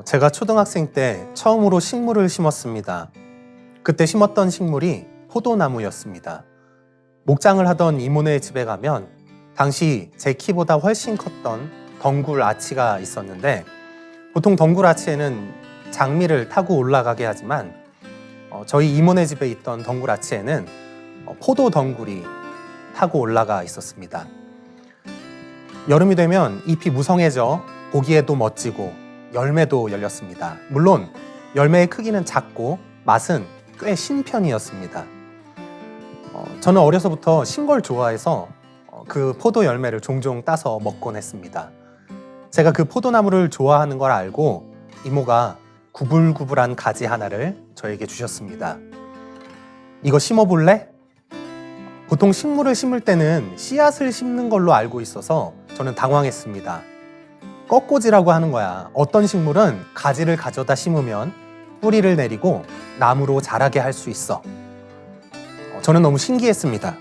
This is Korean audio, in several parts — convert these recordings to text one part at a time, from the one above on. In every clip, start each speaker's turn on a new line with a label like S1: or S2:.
S1: 제가 초등학생 때 처음으로 식물을 심었습니다. 그때 심었던 식물이 포도나무였습니다. 목장을 하던 이모네 집에 가면 당시 제 키보다 훨씬 컸던 덩굴 아치가 있었는데, 보통 덩굴 아치에는 장미를 타고 올라가게 하지만 저희 이모네 집에 있던 덩굴 아치에는 포도 덩굴이 타고 올라가 있었습니다. 여름이 되면 잎이 무성해져 보기에도 멋지고 열매도 열렸습니다. 물론 열매의 크기는 작고 맛은 꽤 신편이었습니다. 저는 어려서부터 신 걸 좋아해서 그 포도 열매를 종종 따서 먹곤 했습니다. 제가 그 포도나무를 좋아하는 걸 알고 이모가 구불구불한 가지 하나를 저에게 주셨습니다. 이거 심어볼래? 보통 식물을 심을 때는 씨앗을 심는 걸로 알고 있어서 저는 당황했습니다. 꺾꽂이라고 하는 거야. 어떤 식물은 가지를 가져다 심으면 뿌리를 내리고 나무로 자라게 할 수 있어. 저는 너무 신기했습니다.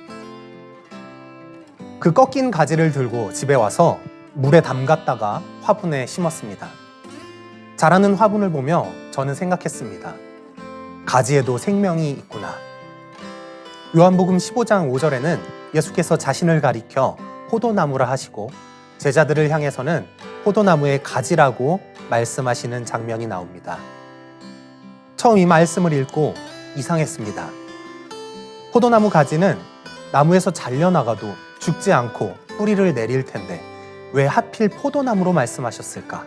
S1: 그 꺾인 가지를 들고 집에 와서 물에 담갔다가 화분에 심었습니다. 자라는 화분을 보며 저는 생각했습니다. 가지에도 생명이 있구나. 요한복음 15장 5절에는 예수께서 자신을 가리켜 포도나무라 하시고 제자들을 향해서는 포도나무의 가지라고 말씀하시는 장면이 나옵니다. 처음 이 말씀을 읽고 이상했습니다. 포도나무 가지는 나무에서 잘려나가도 죽지 않고 뿌리를 내릴 텐데 왜 하필 포도나무로 말씀하셨을까?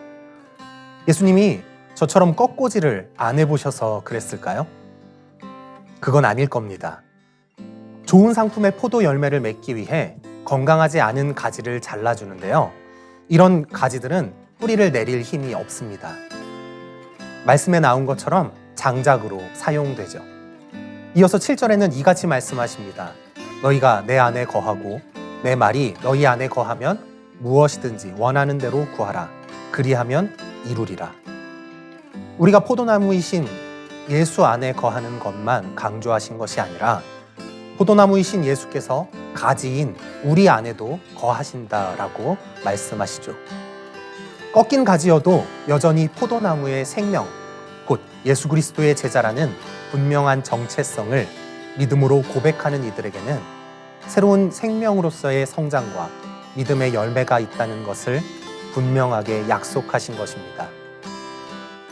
S1: 예수님이 저처럼 꺾꽂이를 안 해보셔서 그랬을까요? 그건 아닐 겁니다. 좋은 상품의 포도 열매를 맺기 위해 건강하지 않은 가지를 잘라주는데요. 이런 가지들은 뿌리를 내릴 힘이 없습니다. 말씀에 나온 것처럼 장작으로 사용되죠. 이어서 7절에는 이같이 말씀하십니다. 너희가 내 안에 거하고 내 말이 너희 안에 거하면 무엇이든지 원하는 대로 구하라. 그리하면 이루리라. 우리가 포도나무이신 예수 안에 거하는 것만 강조하신 것이 아니라 포도나무이신 예수께서 가지인 우리 안에도 거하신다라고 말씀하시죠. 꺾인 가지여도 여전히 포도나무의 생명, 곧 예수 그리스도의 제자라는 분명한 정체성을 믿음으로 고백하는 이들에게는 새로운 생명으로서의 성장과 믿음의 열매가 있다는 것을 분명하게 약속하신 것입니다.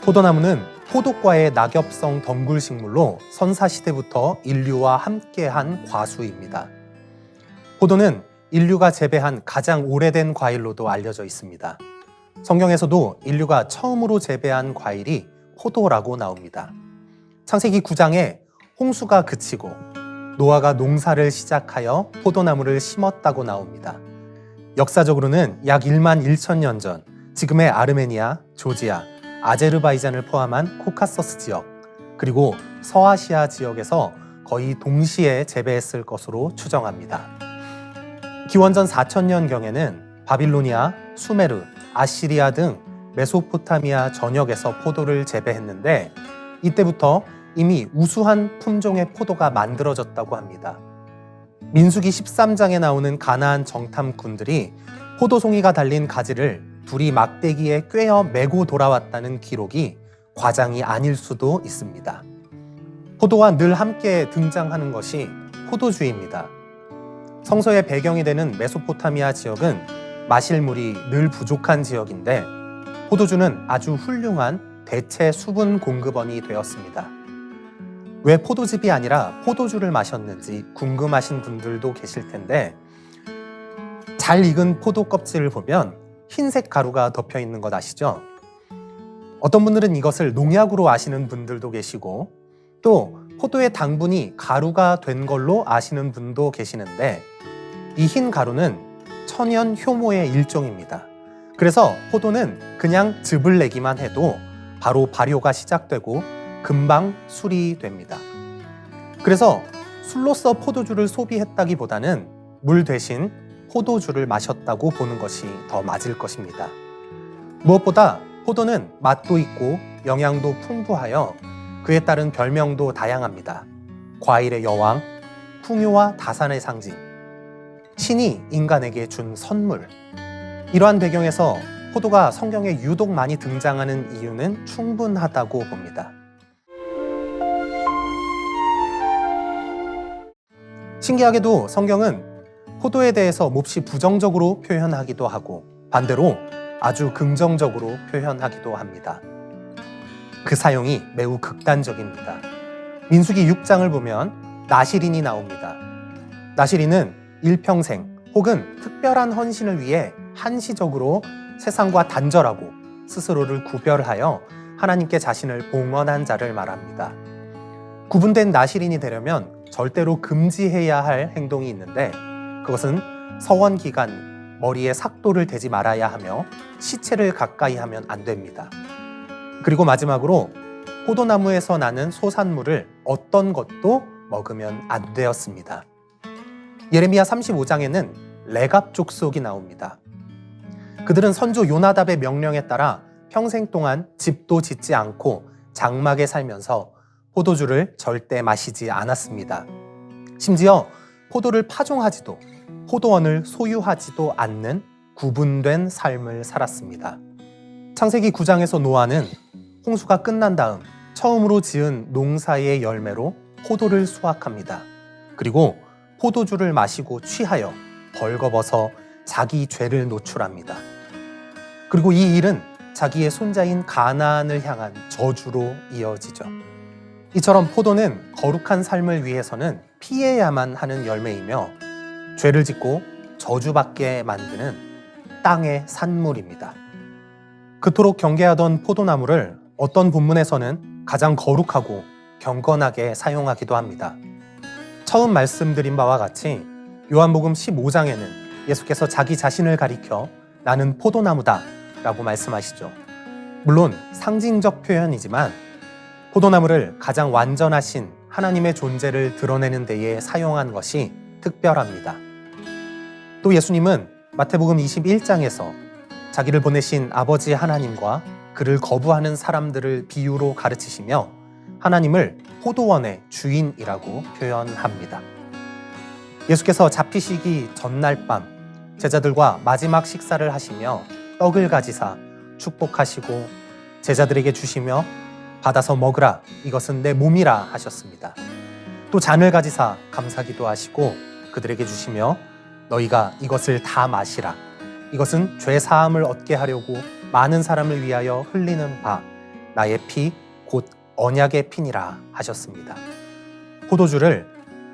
S1: 포도나무는 포도과의 낙엽성 덩굴식물로 선사시대부터 인류와 함께한 과수입니다. 포도는 인류가 재배한 가장 오래된 과일로도 알려져 있습니다. 성경에서도 인류가 처음으로 재배한 과일이 포도라고 나옵니다. 창세기 9장에 홍수가 그치고 노아가 농사를 시작하여 포도나무를 심었다고 나옵니다. 역사적으로는 약 1만 1천년 전 지금의 아르메니아, 조지아, 아제르바이잔을 포함한 코카서스 지역, 그리고 서아시아 지역에서 거의 동시에 재배했을 것으로 추정합니다. 기원전 4천년경에는 바빌로니아, 수메르, 아시리아 등 메소포타미아 전역에서 포도를 재배했는데 이때부터 이미 우수한 품종의 포도가 만들어졌다고 합니다. 민수기 13장에 나오는 가나안 정탐꾼들이 포도송이가 달린 가지를 둘이 막대기에 꿰어 메고 돌아왔다는 기록이 과장이 아닐 수도 있습니다. 포도와 늘 함께 등장하는 것이 포도주입니다. 성서의 배경이 되는 메소포타미아 지역은 마실 물이 늘 부족한 지역인데 포도주는 아주 훌륭한 대체 수분 공급원이 되었습니다. 왜 포도즙이 아니라 포도주를 마셨는지 궁금하신 분들도 계실 텐데 잘 익은 포도 껍질을 보면 흰색 가루가 덮여 있는 것 아시죠? 어떤 분들은 이것을 농약으로 아시는 분들도 계시고 또 포도의 당분이 가루가 된 걸로 아시는 분도 계시는데 이 흰 가루는 천연 효모의 일종입니다. 그래서 포도는 그냥 즙을 내기만 해도 바로 발효가 시작되고 금방 술이 됩니다. 그래서 술로서 포도주를 소비했다기보다는 물 대신 포도주를 마셨다고 보는 것이 더 맞을 것입니다. 무엇보다 포도는 맛도 있고 영양도 풍부하여 그에 따른 별명도 다양합니다. 과일의 여왕, 풍요와 다산의 상징, 신이 인간에게 준 선물. 이러한 배경에서 포도가 성경에 유독 많이 등장하는 이유는 충분하다고 봅니다. 신기하게도 성경은 포도에 대해서 몹시 부정적으로 표현하기도 하고 반대로 아주 긍정적으로 표현하기도 합니다. 그 사용이 매우 극단적입니다. 민수기 6장을 보면 나실인이 나옵니다. 나실인은 일평생 혹은 특별한 헌신을 위해 한시적으로 세상과 단절하고 스스로를 구별하여 하나님께 자신을 봉헌한 자를 말합니다. 구분된 나실인이 되려면 절대로 금지해야 할 행동이 있는데 그것은 서원 기간 머리에 삭도를 대지 말아야 하며 시체를 가까이 하면 안 됩니다. 그리고 마지막으로 포도나무에서 나는 소산물을 어떤 것도 먹으면 안 되었습니다. 예레미야 35장에는 레갑 족속이 나옵니다. 그들은 선조 요나답의 명령에 따라 평생 동안 집도 짓지 않고 장막에 살면서 포도주를 절대 마시지 않았습니다. 심지어 포도를 파종하지도 포도원을 소유하지도 않는 구분된 삶을 살았습니다. 창세기 9장에서 노아는 홍수가 끝난 다음 처음으로 지은 농사의 열매로 포도를 수확합니다. 그리고 포도주를 마시고 취하여 벌거벗어 자기 죄를 노출합니다. 그리고 이 일은 자기의 손자인 가나안을 향한 저주로 이어지죠. 이처럼 포도는 거룩한 삶을 위해서는 피해야만 하는 열매이며 죄를 짓고 저주받게 만드는 땅의 산물입니다. 그토록 경계하던 포도나무를 어떤 본문에서는 가장 거룩하고 경건하게 사용하기도 합니다. 처음 말씀드린 바와 같이 요한복음 15장에는 예수께서 자기 자신을 가리켜 나는 포도나무다 라고 말씀하시죠. 물론 상징적 표현이지만 포도나무를 가장 완전하신 하나님의 존재를 드러내는 데에 사용한 것이 특별합니다. 또 예수님은 마태복음 21장에서 자기를 보내신 아버지 하나님과 그를 거부하는 사람들을 비유로 가르치시며 하나님을 포도원의 주인이라고 표현합니다. 예수께서 잡히시기 전날 밤 제자들과 마지막 식사를 하시며 떡을 가지사 축복하시고 제자들에게 주시며 받아서 먹으라 이것은 내 몸이라 하셨습니다. 또 잔을 가지사 감사기도 하시고 그들에게 주시며 너희가 이것을 다 마시라 이것은 죄 사함을 얻게 하려고 많은 사람을 위하여 흘리는 바 나의 피 곧 언약의 피니라 하셨습니다. 포도주를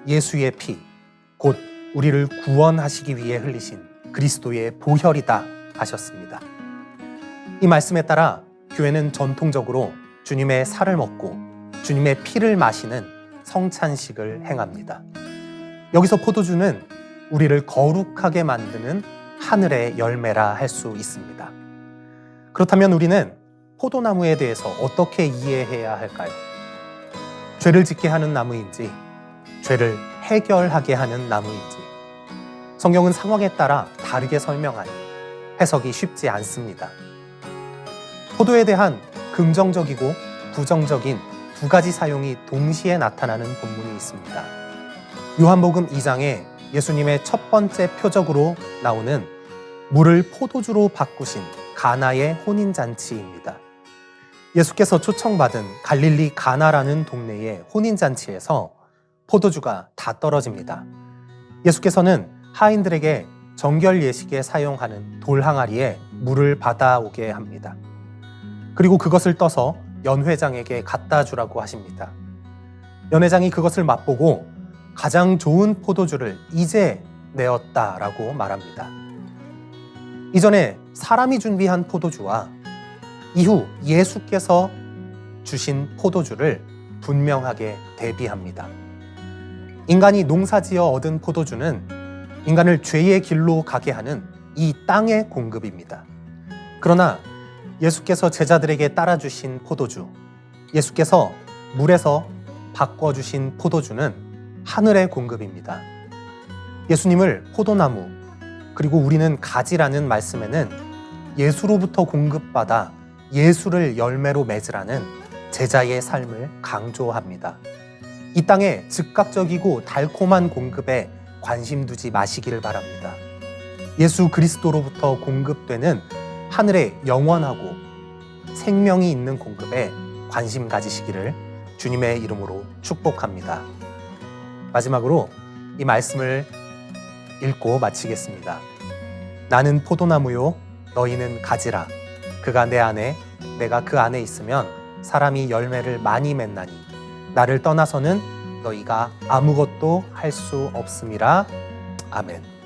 S1: 예수의 피 곧 우리를 구원하시기 위해 흘리신 그리스도의 보혈이다 하셨습니다. 이 말씀에 따라 교회는 전통적으로 주님의 살을 먹고 주님의 피를 마시는 성찬식을 행합니다. 여기서 포도주는 우리를 거룩하게 만드는 하늘의 열매라 할 수 있습니다. 그렇다면 우리는 포도나무에 대해서 어떻게 이해해야 할까요? 죄를 짓게 하는 나무인지, 죄를 해결하게 하는 나무인지, 성경은 상황에 따라 다르게 설명하니 해석이 쉽지 않습니다. 포도에 대한 긍정적이고 부정적인 두 가지 사용이 동시에 나타나는 본문이 있습니다. 요한복음 2장에 예수님의 첫 번째 표적으로 나오는 물을 포도주로 바꾸신 가나의 혼인잔치입니다. 예수께서 초청받은 갈릴리 가나라는 동네의 혼인잔치에서 포도주가 다 떨어집니다. 예수께서는 하인들에게 정결 예식에 사용하는 돌 항아리에 물을 받아오게 합니다. 그리고 그것을 떠서 연회장에게 갖다 주라고 하십니다. 연회장이 그것을 맛보고 가장 좋은 포도주를 이제 내었다라고 말합니다. 이전에 사람이 준비한 포도주와 이후 예수께서 주신 포도주를 분명하게 대비합니다. 인간이 농사지어 얻은 포도주는 인간을 죄의 길로 가게 하는 이 땅의 공급입니다. 그러나 예수께서 제자들에게 따라주신 포도주, 예수께서 물에서 바꿔주신 포도주는 하늘의 공급입니다. 예수님을 포도나무, 그리고 우리는 가지라는 말씀에는 예수로부터 공급받아 예수를 열매로 맺으라는 제자의 삶을 강조합니다. 이 땅에 즉각적이고 달콤한 공급에 관심 두지 마시기를 바랍니다. 예수 그리스도로부터 공급되는 하늘에 영원하고 생명이 있는 공급에 관심 가지시기를 주님의 이름으로 축복합니다. 마지막으로 이 말씀을 읽고 마치겠습니다. 나는 포도나무요, 너희는 가지라. 그가 내 안에, 내가 그 안에 있으면 사람이 열매를 많이 맺나니 나를 떠나서는 너희가 아무것도 할 수 없음이라. 아멘.